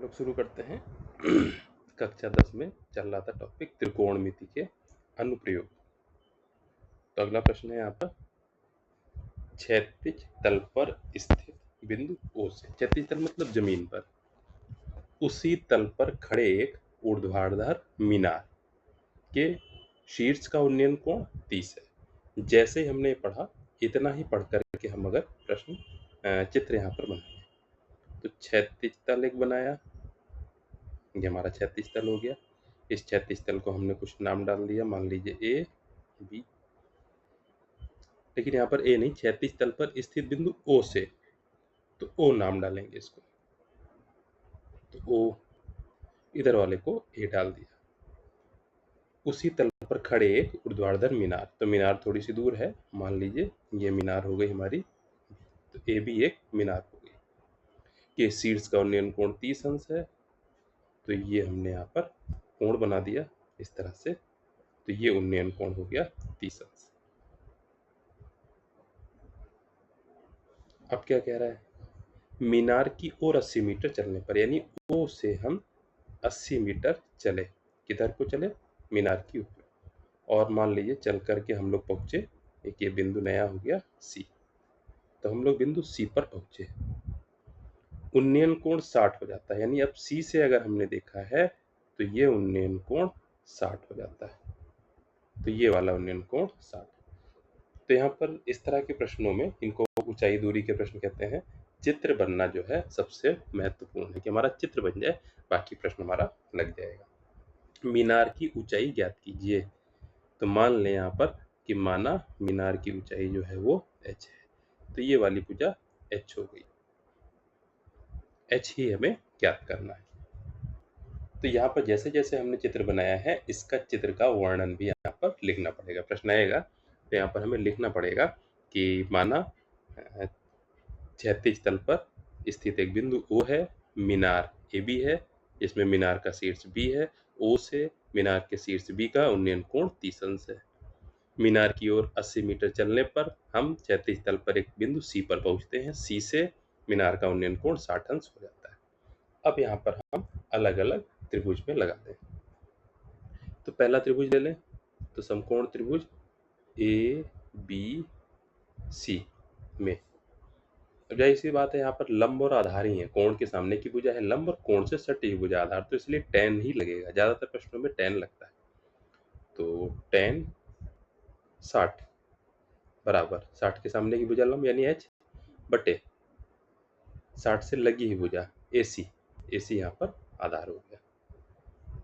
लोग शुरू करते हैं। कक्षा 10 में चल रहा था टॉपिक त्रिकोणमिति के अनुप्रयोग। तो अगला प्रश्न है यहाँ पर, क्षैतिज तल पर स्थित बिंदु O से, क्षैतिज तल मतलब जमीन पर, उसी तल पर खड़े एक ऊर्ध्वाधर मीनार के शीर्ष का उन्नयन कोण 30 है। जैसे ही हमने पढ़ा इतना ही पढ़ करके हम अगर प्रश्न चित्र यहाँ पर बनाएंगे तो क्षैतिज तल एक बनाया, ये हमारा क्षैतिज तल हो गया। इस क्षैतिज तल को हमने कुछ नाम डाल दिया, मान लीजिए ए बी, लेकिन यहाँ पर ए नहीं, क्षैतिज तल पर स्थित बिंदु ओ से, तो ओ नाम डालेंगे इसको, तो ओ इधर वाले को ए डाल दिया। उसी तल पर खड़े एक ऊर्ध्वाधर मीनार, तो मीनार थोड़ी सी दूर है, मान लीजिए ये मीनार हो गई हमारी, तो ए भी एक मीनार हो गई। के शीर्ष का उन्नयन कोण 30 अंश है, तो ये हमने यहाँ पर कोण बना दिया इस तरह से, तो ये उन्नयन कोण हो गया 30 अंश। अब क्या कह रहा है, मीनार की ओर 80 मीटर चलने पर, यानी ओ से हम 80 मीटर चले, किधर को चले, मीनार की ऊपर, और मान लीजिए चल करके हम लोग पहुंचे, एक ये बिंदु नया हो गया सी, तो हम लोग बिंदु सी पर पहुंचे, उन्नयन कोण 60 हो जाता है, यानी अब सी से अगर हमने देखा है तो ये उन्नयन कोण 60 हो जाता है, तो ये वाला उन्नयन कोण 60। तो यहाँ पर इस तरह के प्रश्नों में इनको ऊंचाई दूरी के प्रश्न कहते हैं। चित्र बनना जो है सबसे महत्वपूर्ण है कि हमारा चित्र बन जाए, बाकी प्रश्न हमारा लग जाएगा। मीनार की ऊंचाई ज्ञात कीजिए, तो मान लें यहाँ पर कि माना मीनार की ऊंचाई जो है वो h है, तो ये वाली भुजा h हो गई, h ही हमें ज्ञात करना है। तो यहाँ पर जैसे जैसे हमने चित्र बनाया है, इसका चित्र का वर्णन भी यहाँ पर लिखना पड़ेगा। प्रश्न आएगा तो यहाँ पर हमें लिखना पड़ेगा कि माना क्षैतिज तल पर स्थित एक बिंदु O है, मीनार ए बी है, इसमें मीनार का शीर्ष B है, O से मीनार के शीर्ष B का उन्नयन कोण 30 अंश है। मीनार की ओर 80 मीटर चलने पर हम क्षैतिज तल पर एक बिंदु C पर पहुंचते हैं, C से मीनार का उन्नयन कोण 60 अंश हो जाता है। अब यहाँ पर हम अलग अलग त्रिभुज में लगा दें, तो पहला त्रिभुज ले लें, तो समकोण त्रिभुज ए बी सी में, अब जाहिर सी बात है यहाँ पर लंब और आधार ही है, कोण के सामने की भुजा है लंब और कोण से सटी हुई भुजा आधार, तो इसलिए tan ही लगेगा, ज्यादातर प्रश्नों में tan लगता है। तो tan 60 बराबर 60 के सामने की भुजा लंब यानी h बटे 60 से लगी ही भुजा AC, AC यहाँ पर आधार हो गया,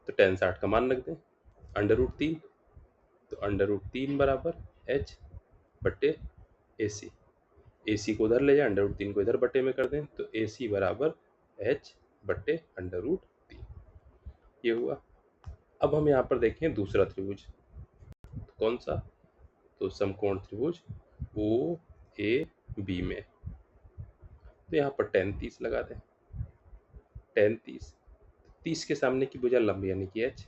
तो tan 60 का मान रख दें √3, तो √3 बराबर h बटे AC, AC को उधर ले जाए, √3 को इधर बटे में कर दें, तो AC बराबर h बटे √3, ये हुआ। अब हम यहाँ पर देखें दूसरा त्रिभुज, तो कौन सा, तो समकोण त्रिभुज ओ ए बी में, तो यहाँ पर tan 30 लगा दें, tan 30 के सामने की भुजा लंब यानी कि h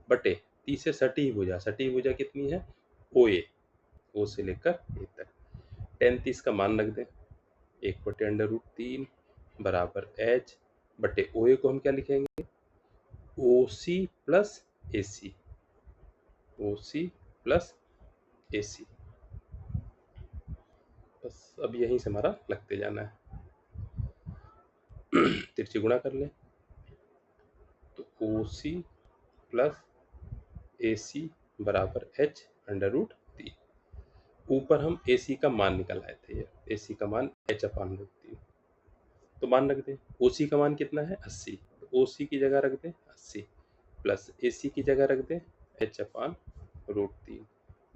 बटे 30 से सटी भुजा कितनी है ओ ए, ओ से लेकर ए तक, tan 30 का मान रख दें 1 बटे √3 बराबर h बटे ओ ए को हम क्या लिखेंगे ओ सी प्लस ए सी, ओ सी प्लस ए सी, बस अब यहीं से हमारा लगते जाना है। तिरछी गुणा कर लें, तो ओ सी प्लस ए सी बराबर h √3, ऊपर हम ए सी का मान निकल आए थे, ए सी का मान h/√3, तो मान रख दें ओ सी का मान कितना है 80, तो ओ सी की जगह रख दें 80 प्लस ए सी की जगह रख दें h/√3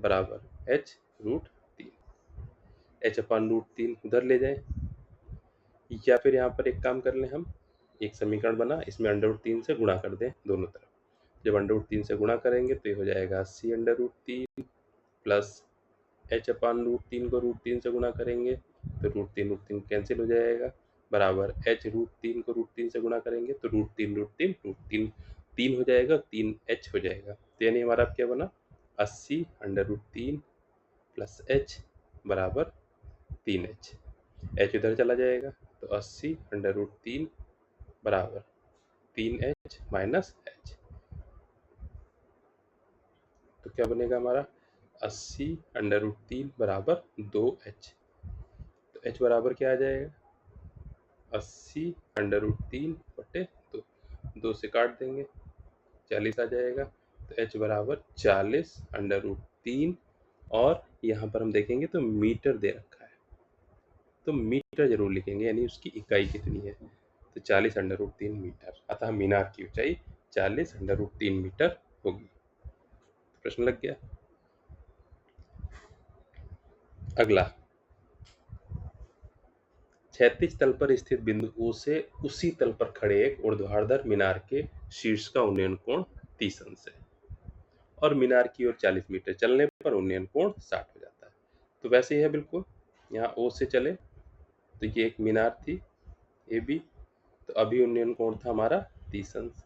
बराबर h√3, h/√3 उधर ले जाएं, या फिर यहाँ पर एक काम कर लें, हम एक समीकरण बना, इसमें √3 से गुणा कर दें दोनों तरफ, जब √3 से गुणा करेंगे तो ये हो जाएगा 80 √3 प्लस h/√3 को √3 से गुणा करेंगे तो √3 कैंसिल हो जाएगा, बराबर h√3 को √3 से गुणा करेंगे तो √3 3 हो जाएगा, 3h हो जाएगा, तो यानी हमारा क्या बना 80 √3 प्लस h बराबर 3h, h उधर चला जाएगा, तो 80 √3 बराबर 3h माइनस h, तो क्या बनेगा हमारा 80√3 बराबर 2h। तो h बराबर क्या आ जाएगा 80√3 बटे 2, 2 से काट देंगे 40 आ जाएगा। तो h बराबर 40√3, और यहाँ पर हम देखेंगे तो मीटर दे रखा है, तो मीटर जरूर लिखेंगे, यानी उसकी इकाई कितनी है, तो 40√3 मीटर। अतः मीनार की ऊंचाई 40√3 मीटर होगी। प्रश्न लग गया। अगला, क्षैतिज तल पर स्थित बिंदु O से उसी तल पर खड़े एक ऊर्ध्वाधर मीनार के शीर्ष का उन्नयन कोण 30 अंश है, और मीनार की ओर 40 मीटर चलने पर उन्नयन कोण 60 हो जाता है। तो वैसे ही है बिल्कुल, यहाँ O से चले तो ये एक मीनार थी AB, तो अभी उन्नयन कोण था हमारा 30 अंश।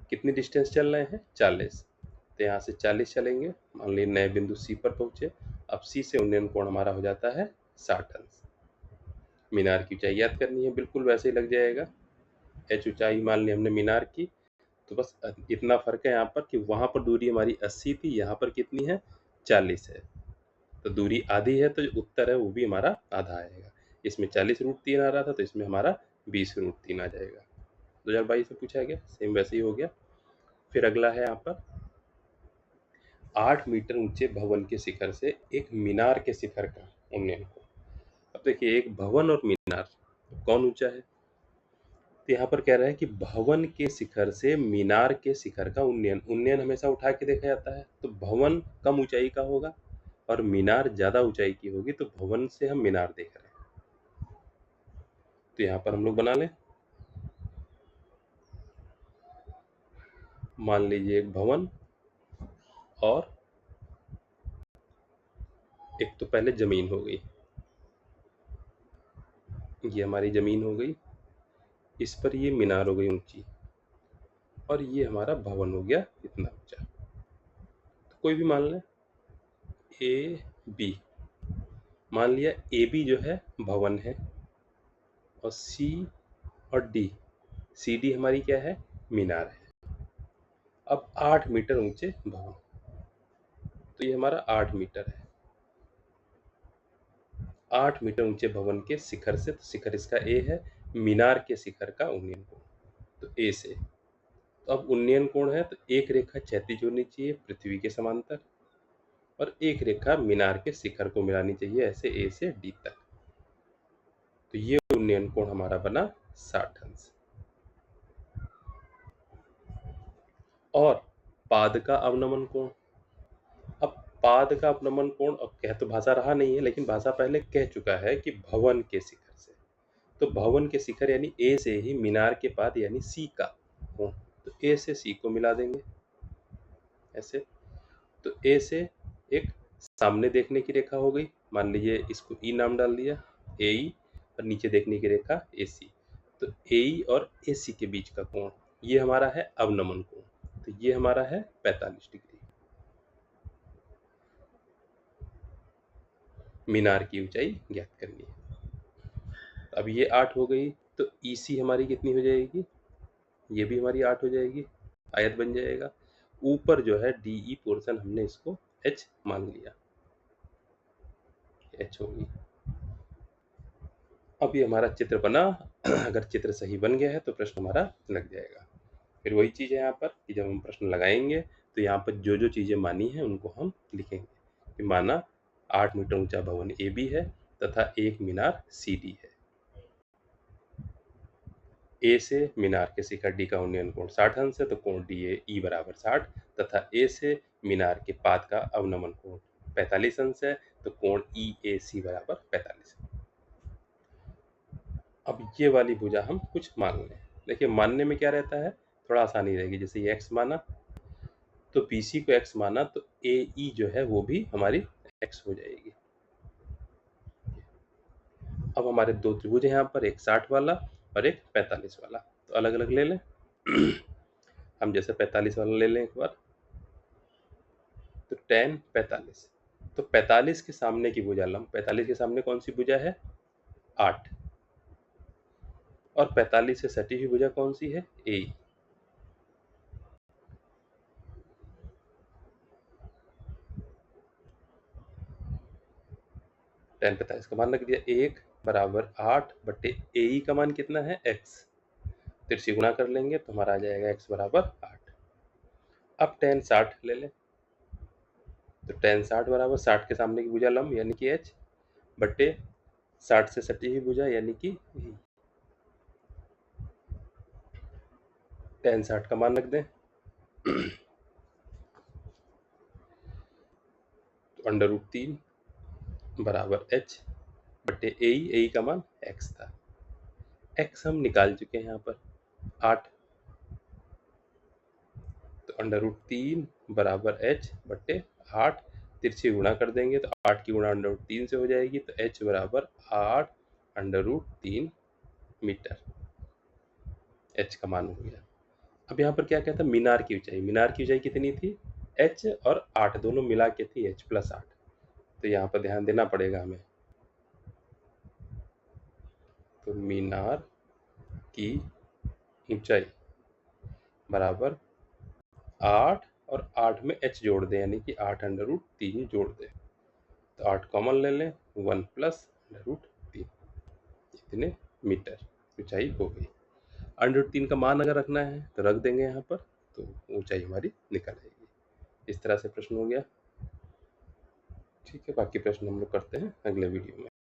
कितनी डिस्टेंस चल रहे हैं 40, तो यहाँ से 40 चलेंगे, मान लीजिए नए बिंदु C पर पहुंचे। अब C से उन्नयन कोण हमारा हो जाता है 60 अंश। मीनार की ऊंचाई याद करनी है, बिल्कुल वैसे ही लग जाएगा। h ऊंचाई मान ली हमने मीनार की, तो बस इतना फर्क है यहाँ पर कि वहां पर दूरी हमारी 80 थी, यहाँ पर कितनी है 40 है, तो दूरी आधी है, तो जो उत्तर है वो भी हमारा आधा आएगा। इसमें 40√3 आ रहा था, तो इसमें हमारा 20√3 आ जाएगा। 2022 से पूछा गया, सेम वैसे ही हो गया। फिर अगला है यहाँ पर 8 मीटर ऊंचे भवन के शिखर से एक मीनार के शिखर का उन्नयन कोण। अब देखिए, एक भवन और मीनार, कौन ऊंचा है, तो यहाँ पर कह रहा है कि भवन के शिखर से मीनार के शिखर का उन्नयन। उन्नयन हमेशा उठा के देखा जाता है, तो भवन कम ऊंचाई का होगा और मीनार ज्यादा ऊंचाई की होगी, तो भवन से हम मीनार देख रहे हैं। तो यहाँ पर हम लोग बना लें, मान लीजिए एक भवन, और एक तो पहले जमीन हो गई, ये हमारी जमीन हो गई, इस पर ये मीनार हो गई ऊंची, और ये हमारा भवन हो गया इतना ऊंचा। तो कोई भी मान लें ए बी, मान लिया ए बी जो है भवन है, और सी और डी, सी डी हमारी क्या है मीनार है। अब 8 मीटर ऊंचे भवन, तो ये हमारा 8 मीटर है। 8 मीटर ऊंचे भवन के शिखर से, तो शिखर इसका ए है, मीनार के शिखर का उन्नयन कोण, तो ए से। तो अब उन्नयन कोण है, तो एक रेखा क्षैतिज होनी चाहिए पृथ्वी के समांतर, और एक रेखा मीनार के शिखर को मिलानी चाहिए, ऐसे ए से डी तक। तो ये उन्नयन कोण हमारा बना 60 अंश। और पाद का अवनमन कोण, अब पाद का अपनमन कोण, अब कह तो भाषा रहा नहीं है, लेकिन भाषा पहले कह चुका है कि भवन के शिखर से, तो भवन के शिखर यानी ए से ही मीनार के पाद यानी सी का कोण, तो ए से सी को मिला देंगे ऐसे। तो ए से एक सामने देखने की रेखा हो गई, मान लीजिए इसको ई नाम डाल दिया, ए ई, और नीचे देखने की रेखा ए सी। तो ए ई और ए सी के बीच का कोण, ये हमारा है अवनमन कोण, तो ये हमारा है 45 डिग्री। मीनार की ऊंचाई ज्ञात करनी है। अब ये 8 हो गई, तो EC हमारी कितनी हो जाएगी, ये भी हमारी 8 हो जाएगी, आयत बन जाएगा। ऊपर जो है DE पोर्शन हमने इसको H मान लिया, H होगी। अब ये हमारा चित्र बना। अगर चित्र सही बन गया है तो प्रश्न हमारा लग जाएगा। फिर वही चीज़ है यहाँ पर कि जब हम प्रश्न लगाएंगे तो यहाँ पर जो जो चीज़ें मानी हैं उनको हम लिखेंगे कि माना 8 मीटर ऊंचा भवन AB है तथा एक मीनार CD है। ए से मीनार के शिखर डी का उन्नयन कोण 60 अंश है, तो कोण DAE बराबर 60, तथा ए से मीनार के पाद का अवनमन कोण 45 अंश है, तो कोण EAC बराबर 45। अब ये वाली भुजा हम कुछ मान लें। देखिए, मानने में क्या रहता है, थोड़ा आसानी रहेगी। जैसे ये x माना, तो BC को x माना, तो AE जो है वो भी हमारी x हो जाएगी। अब हमारे दो त्रिभुज हैं यहाँ पर, एक 60 वाला और एक 45 वाला, तो अलग अलग ले लें। हम जैसे 45 वाला ले लें एक बार, तो tan 45, तो 45 के सामने की भुजा लंब, 45 के सामने कौन सी भुजा है 8, और 45 से सटी हुई भुजा कौन सी है AE, tan 45 का मान रख दिया। 1 बराबर 8 बटे ए का मान कितना है x, तिरछी गुणा कर लेंगे तो हमारा आ जाएगा x बराबर 8। अब tan 60 ले लें तो tan 60 बराबर 60 के सामने की भुजा लंब यानी कि h बटे 60 से सटी हुई भुजा यानी कि e। tan 60 का मान रख दें तो √3 बराबर h बटे ए का मान x था। x हम निकाल चुके हैं यहाँ पर 8, तो √3 बराबर h बटे 8, तिरछी गुणा कर देंगे तो 8 की गुणा √3 से हो जाएगी तो h बराबर 8 √3 मीटर, h का मान हो गया। अब यहाँ पर क्या कहता है मीनार की ऊंचाई, मीनार की ऊंचाई कितनी थी h और 8 दोनों मिला के थी h + 8, तो यहाँ पर ध्यान देना पड़ेगा हमें। तो मीनार की ऊंचाई बराबर 8 और 8 में h जोड़ दें यानी कि 8 √3 जोड़ दें तो 8 कॉमन ले लें 1 + √3, इतने मीटर ऊंचाई हो गई। √3 का मान अगर रखना है तो रख देंगे यहाँ पर, तो ऊंचाई हमारी निकल आएगी। इस तरह से प्रश्न हो गया। ठीक है, बाकी प्रश्न हम लोग करते हैं अगले वीडियो में।